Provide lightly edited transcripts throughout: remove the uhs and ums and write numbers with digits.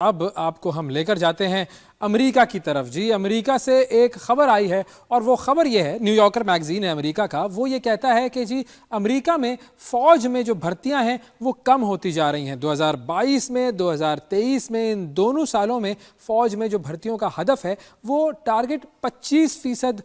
اب آپ کو ہم لے کر جاتے ہیں امریکہ کی طرف۔ جی امریکہ سے ایک خبر آئی ہے اور وہ خبر یہ ہے، نیو یارکر میگزین ہے امریکہ کا، وہ یہ کہتا ہے کہ جی امریکہ میں فوج میں جو بھرتیاں ہیں وہ کم ہوتی جا رہی ہیں۔ 2022 میں 2023 میں ان دونوں سالوں میں فوج میں جو بھرتیوں کا ہدف ہے وہ ٹارگٹ 25%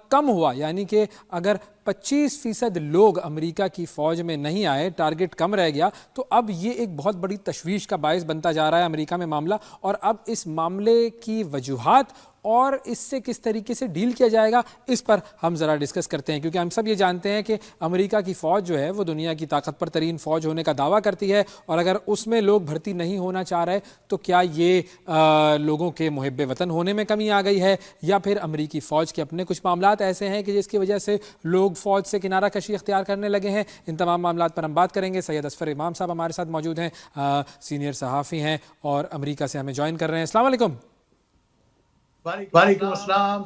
کم ہوا، یعنی کہ اگر 25% لوگ امریکہ کی فوج میں نہیں آئے، ٹارگٹ کم رہ گیا، تو اب یہ ایک بہت بڑی تشویش کا باعث بنتا جا رہا ہے امریکہ میں معاملہ۔ اور اب اس معاملے کی وجوہات اور اس سے کس طریقے سے ڈیل کیا جائے گا، اس پر ہم ذرا ڈسکس کرتے ہیں، کیونکہ ہم سب یہ جانتے ہیں کہ امریکہ کی فوج جو ہے وہ دنیا کی طاقتور ترین فوج ہونے کا دعویٰ کرتی ہے، اور اگر اس میں لوگ بھرتی نہیں ہونا چاہ رہے تو کیا یہ لوگوں کے محب وطن ہونے میں کمی آ گئی ہے، یا پھر امریکی فوج کے اپنے کچھ معاملات ایسے ہیں کہ جس کی وجہ سے لوگ فوج سے کنارہ کشی اختیار کرنے لگے ہیں۔ ان تمام معاملات پر ہم بات کریں گے۔ سید اصفر امام صاحب ہمارے ساتھ موجود ہیں، سینئر صحافی ہیں اور امریکہ سے ہمیں جوائن کر رہے ہیں۔ السلام علیکم۔ وعلیکم السلام۔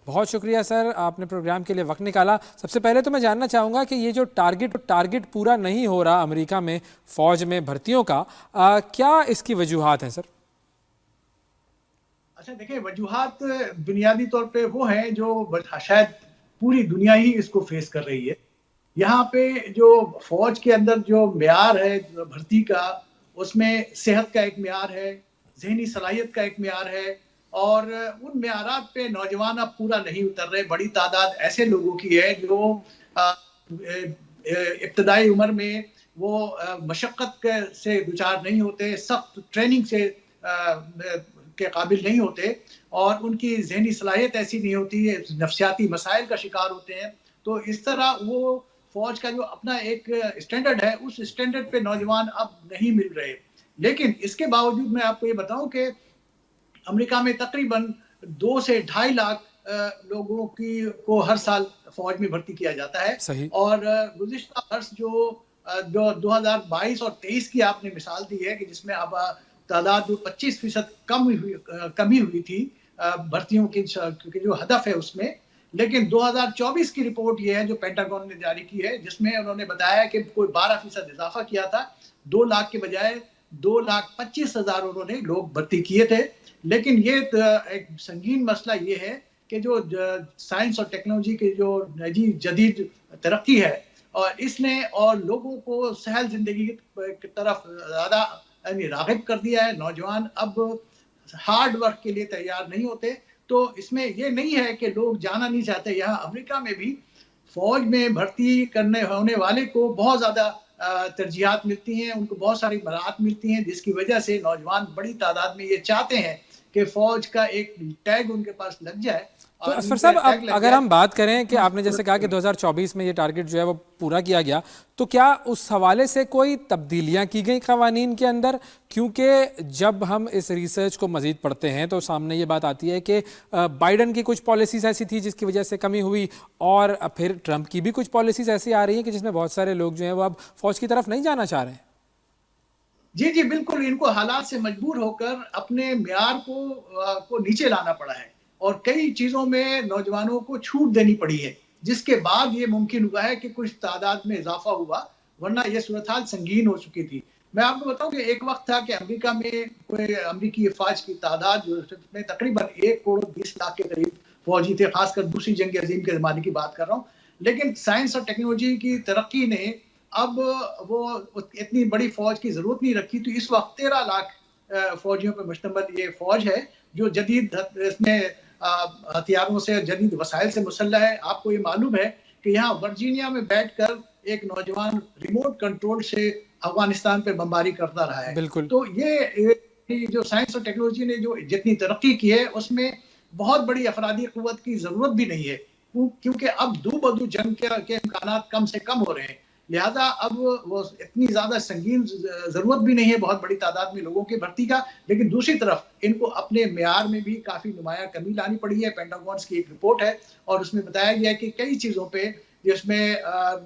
بہت شکریہ سر، آپ نے پروگرام کے لیے وقت نکالا۔ سب سے پہلے تو میں جاننا چاہوں گا کہ یہ جو ٹارگٹ پورا نہیں ہو رہا امریکہ میں فوج میں بھرتیوں کا، کیا اس کی وجوہات ہیں سر؟ اچھا دیکھیں، وجوہات بنیادی طور پہ وہ ہیں جو شاید پوری دنیا ہی اس کو فیس کر رہی ہے۔ یہاں پہ جو فوج کے اندر جو معیار ہے بھرتی کا، اس میں صحت کا ایک معیار ہے، ذہنی صلاحیت کا ایک معیار ہے، اور ان معیارات پہ نوجوان اب پورا نہیں اتر رہے۔ بڑی تعداد ایسے لوگوں کی ہے جو ابتدائی عمر میں وہ مشقت سے دوچار نہیں ہوتے، سخت ٹریننگ سے کے قابل نہیں ہوتے، اور ان کی ذہنی صلاحیت ایسی نہیں ہوتی ہے، نفسیاتی مسائل کا شکار ہوتے ہیں۔ تو اس طرح وہ فوج کا جو اپنا ایک اسٹینڈرڈ ہے، اس اسٹینڈرڈ پہ نوجوان اب نہیں مل رہے۔ لیکن اس کے باوجود میں آپ کو یہ بتاؤں کہ امریکہ میں تقریباً 2 سے 2.5 لاکھ لوگوں کو ہر سال فوج میں بھرتی کیا جاتا ہے۔ صحیح۔ اور گزشتہ برس جو 2022 اور 23 کی آپ نے مثال دی ہے کہ جس میں اب تعداد 25% کمی ہوئی تھی بھرتیوں کی جو ہدف ہے اس میں، لیکن 2024 کی رپورٹ یہ ہے جو پینٹاگون نے جاری کی ہے، جس میں انہوں نے بتایا کہ کوئی 12% اضافہ کیا تھا، 2 لاکھ کے بجائے 2,25,000 انہوں نے لوگ بھرتی کیے تھے۔ لیکن یہ ایک سنگین مسئلہ یہ ہے کہ جو سائنس اور ٹیکنالوجی کی جو جدید ترقی ہے، اور اس نے اور لوگوں کو سہل زندگی کی طرف زیادہ راغب کر دیا ہے۔ نوجوان اب ہارڈ ورک کے لیے تیار نہیں ہوتے۔ تو اس میں یہ نہیں ہے کہ لوگ جانا نہیں چاہتے، یہاں امریکہ میں بھی فوج میں بھرتی کرنے ہونے والے کو بہت زیادہ ترجیحات ملتی ہیں، ان کو بہت ساری براعت ملتی ہیں، جس کی وجہ سے نوجوان بڑی تعداد میں یہ چاہتے ہیں کہ فوج کا ایک ٹیگ ان کے پاس لگ جائے۔ تو اور اصفر ان صاحب، کا اب ٹیگ لگ اگر جائے ہم بات کریں کہ آپ نے جیسے کہا کہ 2024 میں یہ ٹارگٹ جو ہے وہ پورا کیا گیا، تو کیا اس حوالے سے کوئی تبدیلیاں کی گئیں قوانین کے اندر؟ کیونکہ جب ہم اس ریسرچ کو مزید پڑھتے ہیں تو سامنے یہ بات آتی ہے کہ بائیڈن کی کچھ پالیسیز ایسی تھی جس کی وجہ سے کمی ہوئی، اور پھر ٹرمپ کی بھی کچھ پالیسیز ایسی آ رہی ہیں کہ جس میں بہت سارے لوگ جو ہیں وہ اب فوج کی طرف نہیں جانا چاہ رہے ہیں۔ جی بالکل، ان کو حالات سے مجبور ہو کر اپنے معیار کو نیچے لانا پڑا ہے، اور کئی چیزوں میں نوجوانوں کو چھوٹ دینی پڑی ہے، جس کے بعد یہ ممکن ہوا ہے کہ کچھ تعداد میں اضافہ ہوا، ورنہ یہ صورتحال سنگین ہو چکی تھی۔ میں آپ کو بتاؤں کہ ایک وقت تھا کہ امریکہ میں کوئی امریکی افواج کی تعداد میں تقریباً 1,20,00,000 کے قریب فوجی تھے، خاص کر دوسری جنگ عظیم کے زمانے کی بات کر رہا ہوں۔ لیکن سائنس اور ٹیکنالوجی کی ترقی نے اب وہ اتنی بڑی فوج کی ضرورت نہیں رکھی، تو اس وقت 13 لاکھ فوجیوں پر مشتمل یہ فوج ہے جو جدید اس میں ہتھیاروں سے، جدید وسائل سے مسلح ہے۔ آپ کو یہ معلوم ہے کہ یہاں ورجینیا میں بیٹھ کر ایک نوجوان ریموٹ کنٹرول سے افغانستان پہ بمباری کرتا رہا ہے۔ بالکل۔ تو یہ جو سائنس اور ٹیکنالوجی نے جو جتنی ترقی کی ہے، اس میں بہت بڑی افرادی قوت کی ضرورت بھی نہیں ہے، کیونکہ اب دو بدو جنگ کے امکانات کم سے کم ہو رہے ہیں، لہذا اب وہ اتنی زیادہ سنگین ضرورت بھی نہیں ہے بہت بڑی تعداد میں لوگوں کی بھرتی کا۔ لیکن دوسری طرف ان کو اپنے معیار میں بھی کافی نمایاں کمی لانی پڑی ہے۔ پینٹاگونس کی ایک رپورٹ ہے اور اس میں بتایا گیا ہے کہ کئی چیزوں پہ، جس میں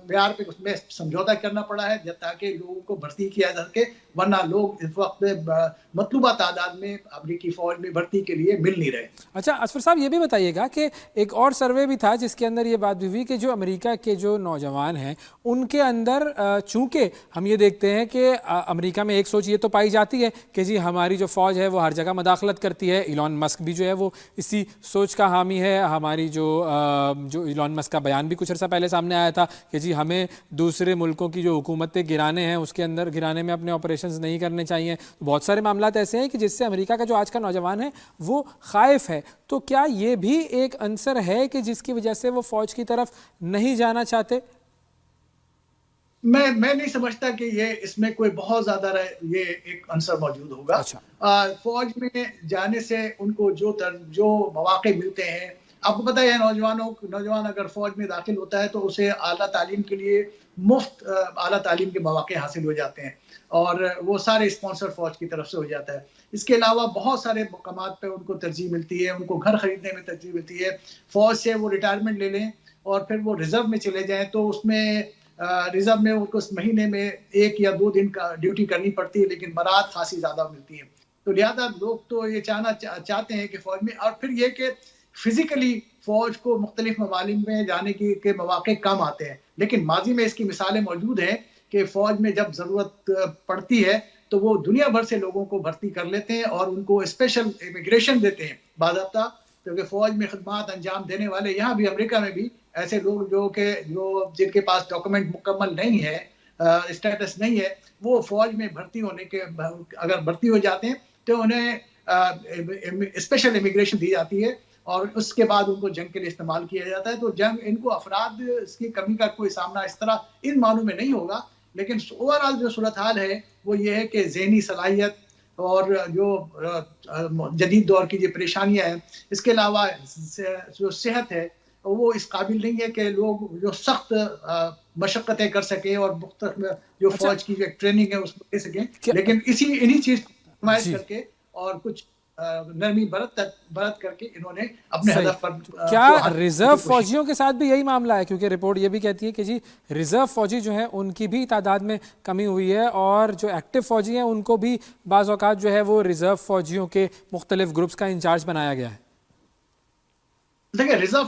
معیار پہ اس میں سمجھوتا کرنا پڑا ہے تاکہ لوگوں کو بھرتی کیا جا سکے، ورنہ لوگ اس وقت مطلوبہ تعداد میں امریکی فوج میں بھرتی کے لیے مل نہیں رہے۔ اچھا اسفر صاحب، یہ بھی بتائیے گا کہ ایک اور سروے بھی تھا جس کے اندر یہ بات بھی ہوئی کہ جو امریکہ کے جو نوجوان ہیں ان کے اندر چونکہ ہم یہ دیکھتے ہیں کہ امریکہ میں ایک سوچ یہ تو پائی جاتی ہے کہ جی ہماری جو فوج ہے وہ ہر جگہ مداخلت کرتی ہے، ایلون مسک بھی جو ہے وہ اسی سوچ کا حامی ہے، ہماری جو ایلون مسک کا بیان بھی کچھ عرصہ پہلے سامنے آیا تھا کہ جی ہمیں دوسرے ملکوں کی جو حکومتیں گرانے ہیں اس کے اندر گرانے میں اپنے آپریشنز نہیں کرنے چاہیے۔ بہت سارے معاملات ایسے ہیں کہ جس سے امریکہ کا جو آج کا نوجوان ہے وہ خائف ہے، تو کیا یہ بھی ایک عنصر ہے کہ جس کی وجہ سے وہ فوج کی طرف نہیں جانا چاہتے؟ میں نہیں سمجھتا کہ یہ اس میں کوئی بہت زیادہ یہ ایک عنصر موجود ہوگا۔ اچھا، فوج میں جانے سے ان کو جو مواقع ملتے ہیں، آپ کو پتہ ہے نوجوان اگر فوج میں داخل ہوتا ہے تو اسے اعلیٰ تعلیم کے لیے مفت اعلیٰ تعلیم کے مواقع حاصل ہو جاتے ہیں، اور وہ سارے اسپانسر فوج کی طرف سے ہو جاتا ہے۔ اس کے علاوہ بہت سارے مقامات پہ ان کو ترجیح ملتی ہے، ان کو گھر خریدنے میں ترجیح ملتی ہے۔ فوج سے وہ ریٹائرمنٹ لے لیں اور پھر وہ ریزرو میں چلے جائیں تو اس میں ریزرو میں ان کو اس مہینے میں 1 یا 2 دن کا ڈیوٹی کرنی پڑتی ہے، لیکن برات خاصی زیادہ ملتی ہے۔ تو لہٰذا لوگ تو یہ چاہتے ہیں کہ فوج میں، اور پھر یہ کہ فزیکلی فوج کو مختلف ممالک میں جانے کے مواقع کم آتے ہیں، لیکن ماضی میں اس کی مثالیں موجود ہیں کہ فوج میں جب ضرورت پڑتی ہے تو وہ دنیا بھر سے لوگوں کو بھرتی کر لیتے ہیں اور ان کو اسپیشل امیگریشن دیتے ہیں باضابطہ، کیونکہ فوج میں خدمات انجام دینے والے یہاں بھی امریکہ میں بھی ایسے لوگ جن کے پاس ڈاکومنٹ مکمل نہیں ہے، اسٹیٹس نہیں ہے، وہ فوج میں اگر بھرتی ہو جاتے ہیں تو انہیں اسپیشل امیگریشن دی جاتی ہے اور اس کے بعد ان کو جنگ کے لیے استعمال کیا جاتا ہے۔ تو جنگ ان کو افراد اس کی کمی کا کوئی سامنا اس طرح ان معنوں میں نہیں ہوگا، لیکن اوورآل جو صورتحال ہے وہ یہ ہے کہ ذہنی صلاحیت اور جو جدید دور کی جو پریشانیاں ہیں، اس کے علاوہ جو صحت ہے وہ اس قابل نہیں ہے کہ لوگ جو سخت مشقتیں کر سکیں اور مختلف جو فوج کی جو ٹریننگ ہے اس کو دے سکیں، لیکن انہی چیز نمائش کر کے اور کچھ نرمی برت کر کے انہوں نے اپنے ہدف پر کیا ریزرو فوجیوں کے ساتھ بھی یہی معاملہ ہے؟ کیونکہ رپورٹ یہ بھی کہتی ہے کہ جی ریزرو فوجی جو ہیں ان کی بھی تعداد میں کمی ہوئی ہے اور جو ایکٹیو فوجی ہیں ان کو بھی بعض اوقات جو ہے وہ ریزرو فوجیوں کے مختلف گروپس کا انچارج بنایا گیا ہے۔ دیکھیں ریزرو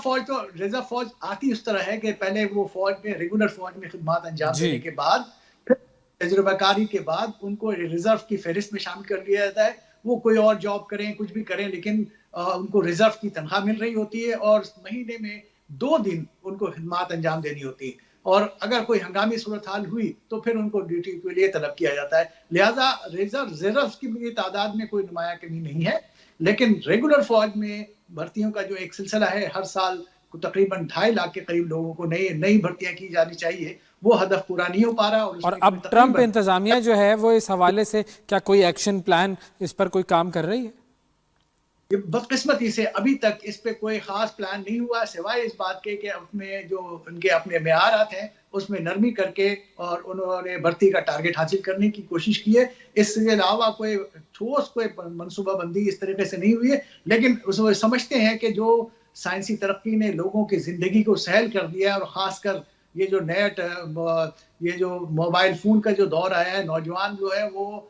فوج آتی اس طرح ہے کہ پہلے وہ فوج میں ریگولر فوج میں خدمات انجام دینے کے بعد پھر تجربہ کاری کے بعد ان کو ریزرو کی فہرست میں شامل کر لیا جاتا ہے۔ وہ کوئی اور جاب کریں، کچھ بھی کریں، لیکن ان کو ریزرو کی تنخواہ مل رہی ہوتی ہے اور مہینے میں 2 دن ان کو خدمات انجام دینی ہوتی ہے، اور اگر کوئی ہنگامی صورتحال ہوئی تو پھر ان کو ڈیوٹی کے لیے طلب کیا جاتا ہے۔ لہٰذا ریزرو کی تعداد میں کوئی نمایاں کمی نہیں ہے، لیکن ریگولر فوج میں بھرتیوں کا جو ایک سلسلہ ہے، ہر سال تقریباً 2.5 لاکھ کے قریب لوگوں کو نئی بھرتیاں کی جانی چاہیے، وہ ہدف پورا نہیں ہو پا رہا۔ اور اب ٹرمپ انتظامیہ جو ہے وہ اس حوالے سے کیا کوئی ایکشن پلان اس پر کوئی کام کر رہی ہے؟ بدقسمتی سے ابھی تک اس پہ کوئی خاص پلان نہیں ہوا، سوائے اس بات کے کہ ان کے اپنے معیارات ہیں اس میں نرمی کر کے اور انہوں نے بھرتی کا ٹارگٹ حاصل کرنے کی کوشش کی ہے۔ اس کے علاوہ کوئی ٹھوس منصوبہ بندی اس طریقے سے نہیں ہوئی ہے، لیکن وہ سمجھتے ہیں کہ جو سائنسی ترقی نے لوگوں کی زندگی کو سہل کر دیا ہے، اور خاص کر یہ جو یہ جو موبائل فون کا جو دور آیا ہے، نوجوان جو ہے وہ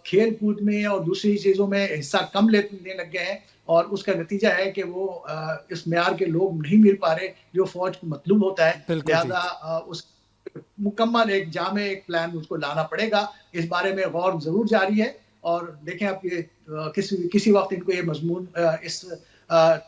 کھیل کود میں اور دوسری چیزوں میں حصہ کم لینے لگ گئے ہیں، اور اس کا نتیجہ ہے کہ وہ اس معیار کے لوگ نہیں مل پا رہے جو فوج کو مطلوب ہوتا ہے۔ لہذا اس مکمل ایک جامع ایک پلان اس کو لانا پڑے گا۔ اس بارے میں غور ضرور جاری ہے، اور دیکھیں آپ کسی وقت ان کو یہ مضمون اس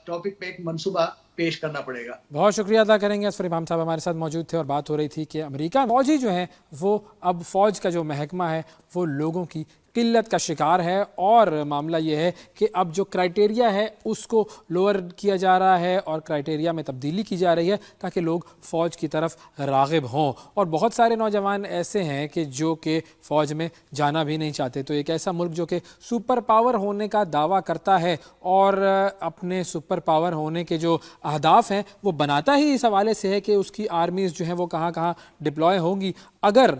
ٹاپک پہ ایک منصوبہ پیش کرنا پڑے گا۔ بہت شکریہ ادا کریں گے۔ اسفر امام صاحب ہمارے ساتھ موجود تھے اور بات ہو رہی تھی کہ امریکہ فوجی جو ہیں وہ اب فوج کا جو محکمہ ہے وہ لوگوں کی قلت کا شکار ہے، اور معاملہ یہ ہے کہ اب جو کرائٹیریا ہے اس کو لوور کیا جا رہا ہے اور کرائٹیریا میں تبدیلی کی جا رہی ہے تاکہ لوگ فوج کی طرف راغب ہوں، اور بہت سارے نوجوان ایسے ہیں کہ جو کہ فوج میں جانا بھی نہیں چاہتے۔ تو ایک ایسا ملک جو کہ سپر پاور ہونے کا دعویٰ کرتا ہے اور اپنے سپر پاور ہونے کے جو اہداف ہیں وہ بناتا ہی اس حوالے سے ہے کہ اس کی آرمیز جو ہیں وہ کہاں کہاں ڈپلوائے ہوں گی۔ اگر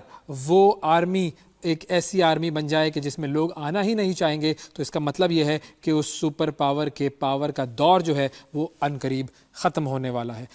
وہ آرمی ایک ایسی آرمی بن جائے کہ جس میں لوگ آنا ہی نہیں چاہیں گے تو اس کا مطلب یہ ہے کہ اس سپر پاور کے پاور کا دور جو ہے وہ عنقریب ختم ہونے والا ہے۔